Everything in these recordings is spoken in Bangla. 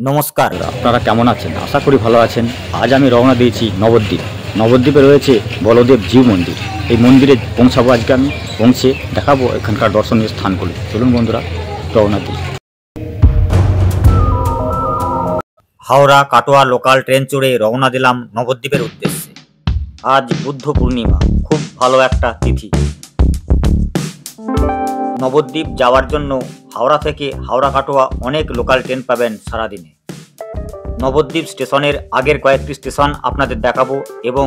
নমস্কার, আপনারা কেমন আছেন? আশা করি ভালো আছেন। আজ আমি রওনা দিয়েছি নবদ্বীপ। নবদ্বীপে রয়েছে বলদেব জিউ মন্দির। এই মন্দিরে পৌঁছাবো আজকে আমি। পৌঁছে দেখাবো এখানকার দর্শনীয় স্থানগুলি। চলুন বন্ধুরা, রওনা দিই। হাওড়া কাটোয়া লোকাল ট্রেন চড়ে রওনা দিলাম নবদ্বীপের উদ্দেশ্যে। আজ বুদ্ধ পূর্ণিমা, খুব ভালো একটা তিথি। নবদ্বীপ যাওয়ার জন্য হাওড়া থেকে হাওড়া কাটোয়া অনেক লোকাল ট্রেন পাবেন সারাদিনে। নবদ্বীপ স্টেশনের আগের কয়েকটি স্টেশন আপনাদের দেখাবো এবং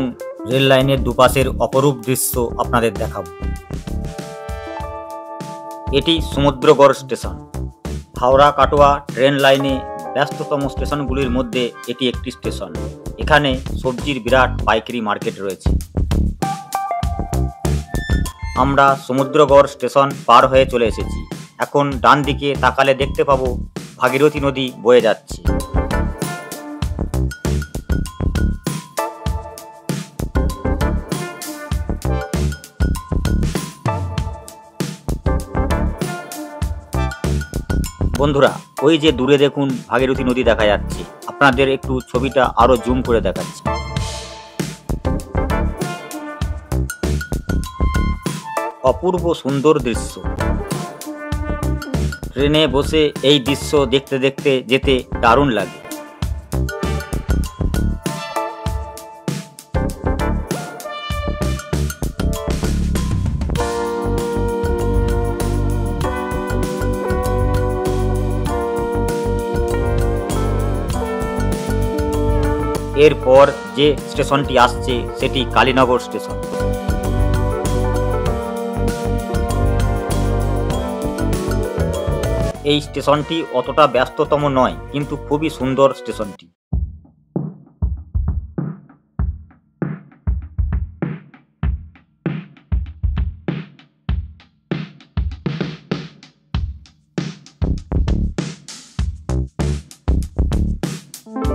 রেল লাইনের দুপাশের অপরূপ দৃশ্য আপনাদের দেখাবো। এটি সমুদ্রগড় স্টেশন। হাওড়া কাটোয়া ট্রেন লাইনে ব্যস্ততম স্টেশনগুলির মধ্যে এটি একটি স্টেশন। এখানে সবজির বিরাট পাইকারি মার্কেট রয়েছে। আমরা সমুদ্রগড় স্টেশন পার হয়ে চলে এসেছি। এখন ডান দিকে তাকালে দেখতে পাবো ভাগীরথী নদী বয়ে যাচ্ছে। বন্ধুরা, ওই যে দূরে দেখুন ভাগীরথী নদী দেখা যাচ্ছে। আপনাদের একটু ছবিটা আরো জুম করে দেখাচ্ছি। অপূর্ব সুন্দর দৃশ্য। ট্রেনে বসে এই দৃশ্য দেখতে দেখতে যেতে দারুণ লাগে। এরপর যে স্টেশনটি আসছে সেটি কালীনগর স্টেশন। এই স্টেশনটি অতটা ব্যস্ততম নয়, কিন্তু খুবই সুন্দর স্টেশনটি।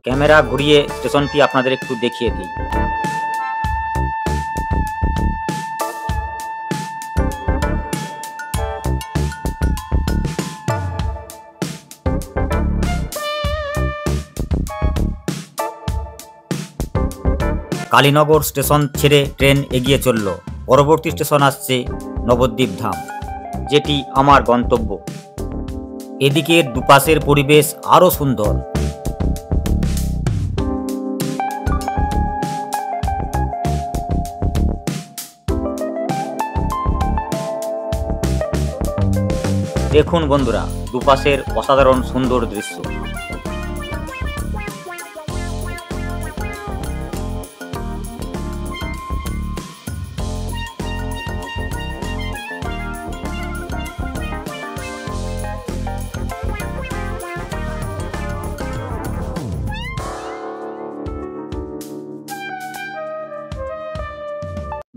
ক্যামেরা ঘুরিয়ে স্টেশনটি আপনাদের একটু দেখিয়ে দিই। কালীনগর স্টেশন ছেড়ে ট্রেন এগিয়ে চলল। পরবর্তী স্টেশন আসছে নবদ্বীপ ধাম, যেটি আমার গন্তব্য। এদিকের দুপাশের পরিবেশ আরো সুন্দর। দেখুন বন্ধুরা, দুপাশের অসাধারণ সুন্দর দৃশ্য।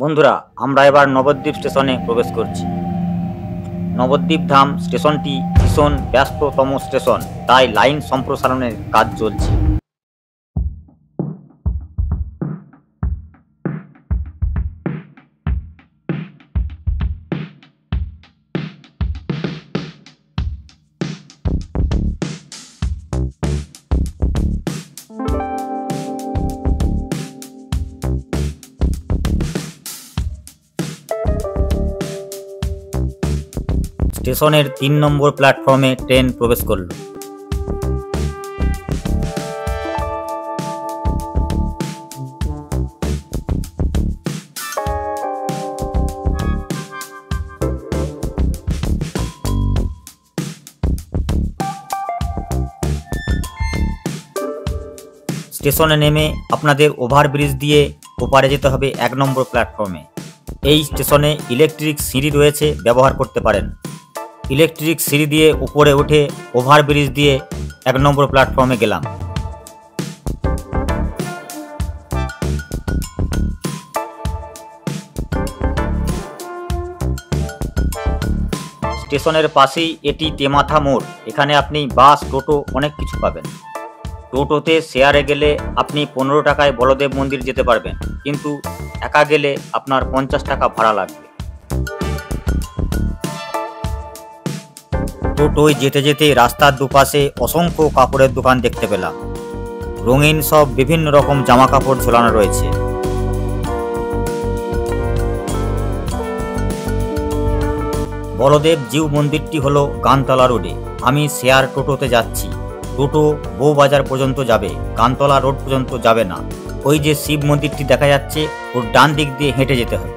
বন্ধুরা, আমরা এবার নবদ্বীপ স্টেশনে প্রবেশ করছি। নবদ্বীপ ধাম স্টেশনটি ভীষণ ব্যস্ততম স্টেশন, তাই লাইন সম্প্রসারণের কাজ চলছে। স্টেশনের ৩ নম্বর প্ল্যাটফর্মে ট্রেন প্রবেশ করল। স্টেশনে নেমে আপনাদের ওভারব্রিজ দিয়ে ওপারে যেতে হবে ১ নম্বর প্ল্যাটফর্মে। এই স্টেশনে ইলেকট্রিক সিঁড়ি রয়েছে, ব্যবহার করতে পারেন। ইলেকট্রিক সিঁড়ি দিয়ে উপরে উঠে ওভারব্রিজ দিয়ে ১ নম্বর প্ল্যাটফর্মে গেলাম। স্টেশনের পাশেই এটি তেমাথা মোড়। এখানে আপনি বাস, টোটো অনেক কিছু পাবেন। টোটোতে শেয়ারে গেলে আপনি ১৫ টাকায় বলদেব মন্দির যেতে পারবেন, কিন্তু একা গেলে আপনার ৫০ টাকা ভাড়া লাগবে। টোটোয় যেতে যেতে রাস্তার দুপাশে অসংখ্য কাপড়ের দোকান দেখতে পেলাম। রঙিন সব বিভিন্ন রকম জামা কাপড় ঝোলানো রয়েছে। বলদেব জিউ মন্দিরটি হলো গানতলা রোডে। আমি শেয়ার টোটোতে যাচ্ছি। টোটো বউবাজার পর্যন্ত যাবে, গানতলা রোড পর্যন্ত যাবে না। ওই যে শিব মন্দিরটি দেখা যাচ্ছে, ওর ডান দিক দিয়ে হেঁটে যেতে হবে।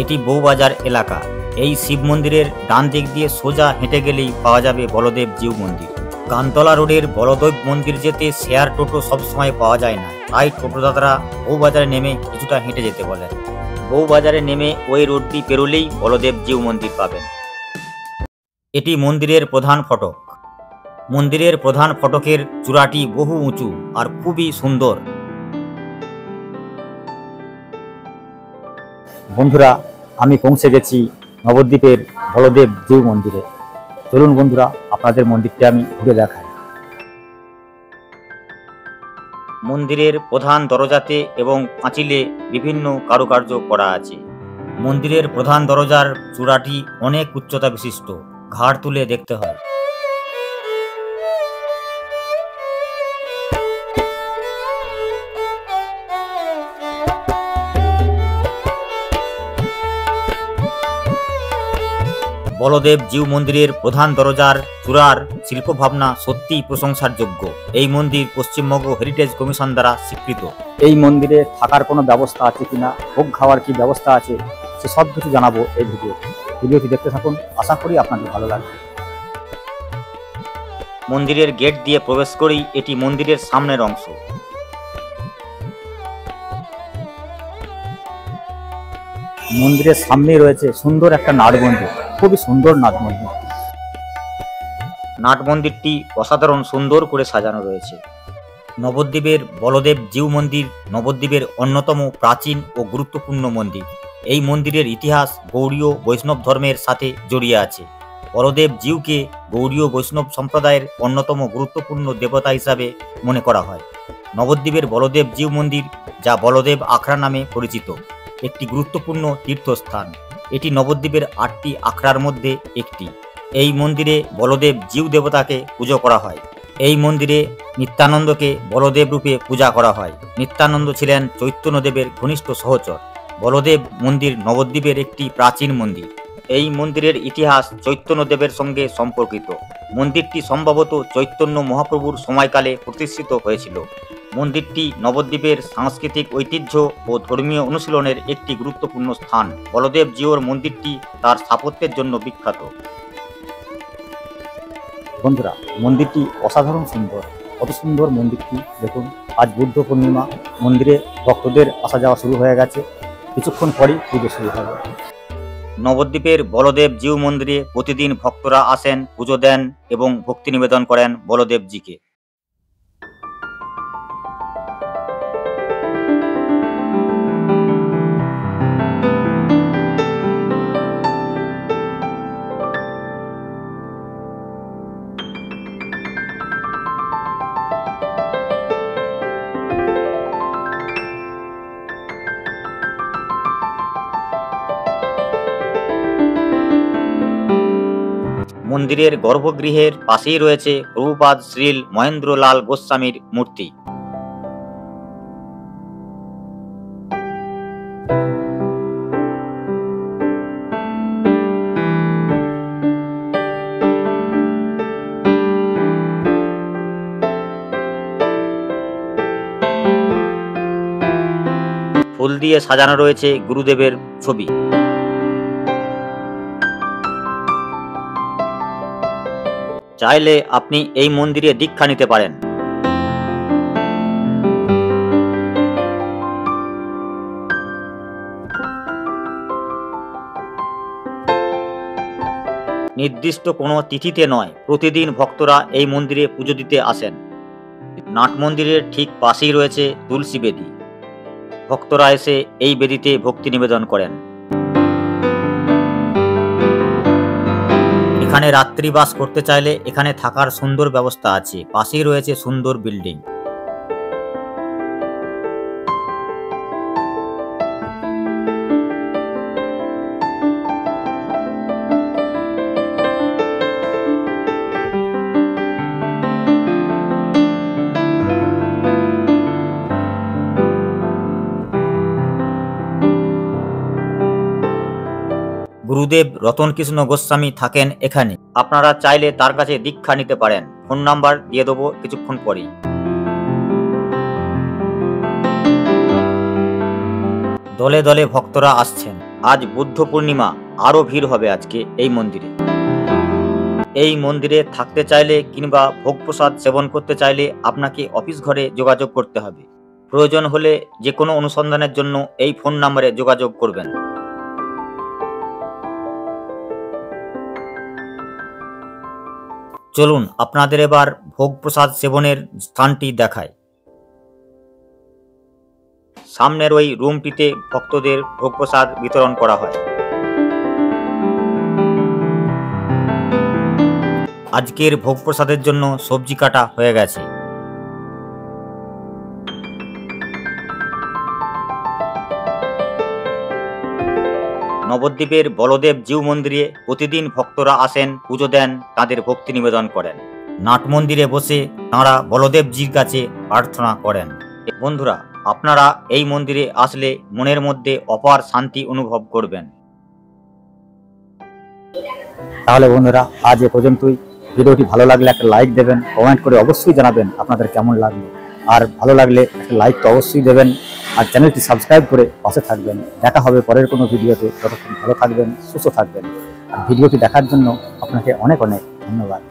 এটি বউবাজার এলাকা। এই শিব মন্দিরের ডান দিক দিয়ে সোজা হেঁটে গেলেই পাওয়া যাবে বলদেব জিউ মন্দির। গানতলা রোডের বলদেব মন্দির যেতে শেয়ার টোটো সবসময় পাওয়া যায় না, তাই টোটোদাতারা বউবাজারে নেমে কিছুটা হেঁটে যেতে বলেন। বউবাজারে নেমে ওই রোডটি পেরোলেই বলদেব জিউ মন্দির পাবেন। এটি মন্দিরের প্রধান ফটক। মন্দিরের প্রধান ফটকের চূড়াটি বহু উঁচু আর খুবই সুন্দর। বন্ধুরা, আমি পৌঁছে গেছি নবদ্বীপের বলদেব জিউ মন্দিরে। চলুন বন্ধুরা, আপনাদের মন্দিরটি আমি ঘুরে দেখাই। মন্দিরের প্রধান দরজাতে এবং পাঁচিলে বিভিন্ন কারুকার্য করা আছে। মন্দিরের প্রধান দরজার চূড়াটি অনেক উচ্চতা বিশিষ্ট, ঘাড় তুলে দেখতে হয়। বলদেব জিউ মন্দিরের প্রধান দরজার চূড়ার শিল্পভাবনা সত্যিই প্রশংসার যোগ্য। এই মন্দির পশ্চিমবঙ্গ হেরিটেজ কমিশন দ্বারা স্বীকৃত। এই মন্দিরে থাকার কোনো ব্যবস্থা আছে কিনা, ভোগ খাওয়ার কি ব্যবস্থা আছে, সে সব কিছু জানাবো এই ভিডিওটি দেখতে থাকুন। আশা করি আপনাদের ভালো লাগবে। মন্দিরের গেট দিয়ে প্রবেশ করেই এটি মন্দিরের সামনের অংশ। মন্দিরের সামনেই রয়েছে সুন্দর একটা নাট মন্দির, খুবই সুন্দর নাট মন্দির। নাট মন্দিরটি অসাধারণ সুন্দর করে সাজানো রয়েছে। নবদ্বীপের বলদেব জিউ মন্দির নবদ্বীপের অন্যতম প্রাচীন ও গুরুত্বপূর্ণ মন্দির। এই মন্দিরের ইতিহাস গৌড়ীয় বৈষ্ণব ধর্মের সাথে জড়িয়ে আছে। বলদেব জিউকে গৌড়ীয় বৈষ্ণব সম্প্রদায়ের অন্যতম গুরুত্বপূর্ণ দেবতা হিসাবে মনে করা হয়। নবদ্বীপের বলদেব জিউ মন্দির, যা বলদেব আখড়া নামে পরিচিত, একটি গুরুত্বপূর্ণ তীর্থস্থান। এটি নবদ্বীপের 8টি আখড়ার মধ্যে একটি। এই মন্দিরে বলদেব জিউ দেবতাকে পুজো করা হয়। এই মন্দিরে নিত্যানন্দকে বলদেব রূপে পূজা করা হয়। নিত্যানন্দ ছিলেন চৈতন্যদেবের ঘনিষ্ঠ সহচর। বলদেব মন্দির নবদ্বীপের একটি প্রাচীন মন্দির। এই মন্দিরের ইতিহাস চৈতন্যদেবের সঙ্গে সম্পর্কিত। মন্দিরটি সম্ভবত চৈতন্য মহাপ্রভুর সময়কালে প্রতিষ্ঠিত হয়েছিল। মন্দিরটি নবদ্বীপের সাংস্কৃতিক ঐতিহ্য ও ধর্মীয় অনুশীলনের একটি গুরুত্বপূর্ণ স্থান। বলদেব জিউর মন্দিরটি তার স্থাপত্যের জন্য বিখ্যাত। বন্ধুরা, মন্দিরটি অসাধারণ সুন্দর। কত সুন্দর মন্দিরটি দেখুন। আজ বুদ্ধ পূর্ণিমা, মন্দিরে ভক্তদের আসা যাওয়া শুরু হয়ে গেছে। কিছুক্ষণ পরই পুজো শুরু হবে। নবদ্বীপের বলদেব জিউ মন্দিরে প্রতিদিন ভক্তরা আসেন, পুজো দেন এবং ভক্তি নিবেদন করেন বলদেবজিকে। মন্দিরের গর্ভগৃহের পাশেই রয়েছে প্রভুপাদ শ্রীল মহেন্দ্রলাল গোস্বামীর মূর্তি। ফুল দিয়ে সাজানো রয়েছে গুরুদেবের ছবি। চাইলে আপনি এই মন্দিরে দীক্ষা নিতে পারেন। নির্দিষ্ট কোনো তিথিতে নয়, প্রতিদিন ভক্তরা এই মন্দিরে পুজো দিতে আসেন। নাট মন্দিরের ঠিক পাশেই রয়েছে তুলসী বেদি। ভক্তরা এসে এই বেদিতে ভক্তি নিবেদন করেন। এখানে রাত্রিবাস করতে চাইলে এখানে থাকার সুন্দর ব্যবস্থা আছে। পাশেই রয়েছে সুন্দর বিল্ডিং। গুরুদেব রতনকৃষ্ণ গোস্বামী থাকেন এখানে। আপনারা চাইলে তার কাছে দীক্ষা নিতে পারেন। ফোন নাম্বার দিয়ে দেবো কিছুক্ষণ পরেই। দলে দলে ভক্তরা আসছেন। আজ বুদ্ধ পূর্ণিমা, আরও ভিড় হবে আজকে এই মন্দিরে। এই মন্দিরে থাকতে চাইলে কিংবা ভোগ প্রসাদ সেবন করতে চাইলে আপনাকে অফিস ঘরে যোগাযোগ করতে হবে। প্রয়োজন হলে যে কোনো অনুসন্ধানের জন্য এই ফোন নম্বরে যোগাযোগ করবেন। চলুন আপনাদের এবার ভোগ প্রসাদ সেবনের স্থানটি দেখায়। সামনের ওই রুমটিতে ভক্তদের ভোগ প্রসাদ বিতরণ করা হয়। আজকের ভোগ প্রসাদের জন্য সবজি কাটা হয়ে গেছে। নবদ্বীপের বলদেব জিউ মন্দিরে প্রতিদিন ভক্তরা আসেন, পুজো দেন, তাদের ভক্তি নিবেদন করেন। নাট মন্দিরে বসে তাঁরা বলদেবজির কাছে প্রার্থনা করেন। বন্ধুরা, আপনারা এই মন্দিরে আসলে মনের মধ্যে অপার শান্তি অনুভব করবেন। তাহলে বন্ধুরা, আজ এ পর্যন্তই। ভিডিওটি ভালো লাগলে একটা লাইক দেবেন, কমেন্ট করে অবশ্যই জানাবেন আপনাদের কেমন লাগলো। আর ভালো লাগলে একটা লাইক তো অবশ্যই দেবেন, আর চ্যানেলটি সাবস্ক্রাইব করে পাশে থাকবেন। দেখা হবে পরের কোনো ভিডিওতে। ততক্ষণ ভালো থাকবেন, সুস্থ থাকবেন। আর ভিডিওটি দেখার জন্য আপনাকে অনেক অনেক ধন্যবাদ।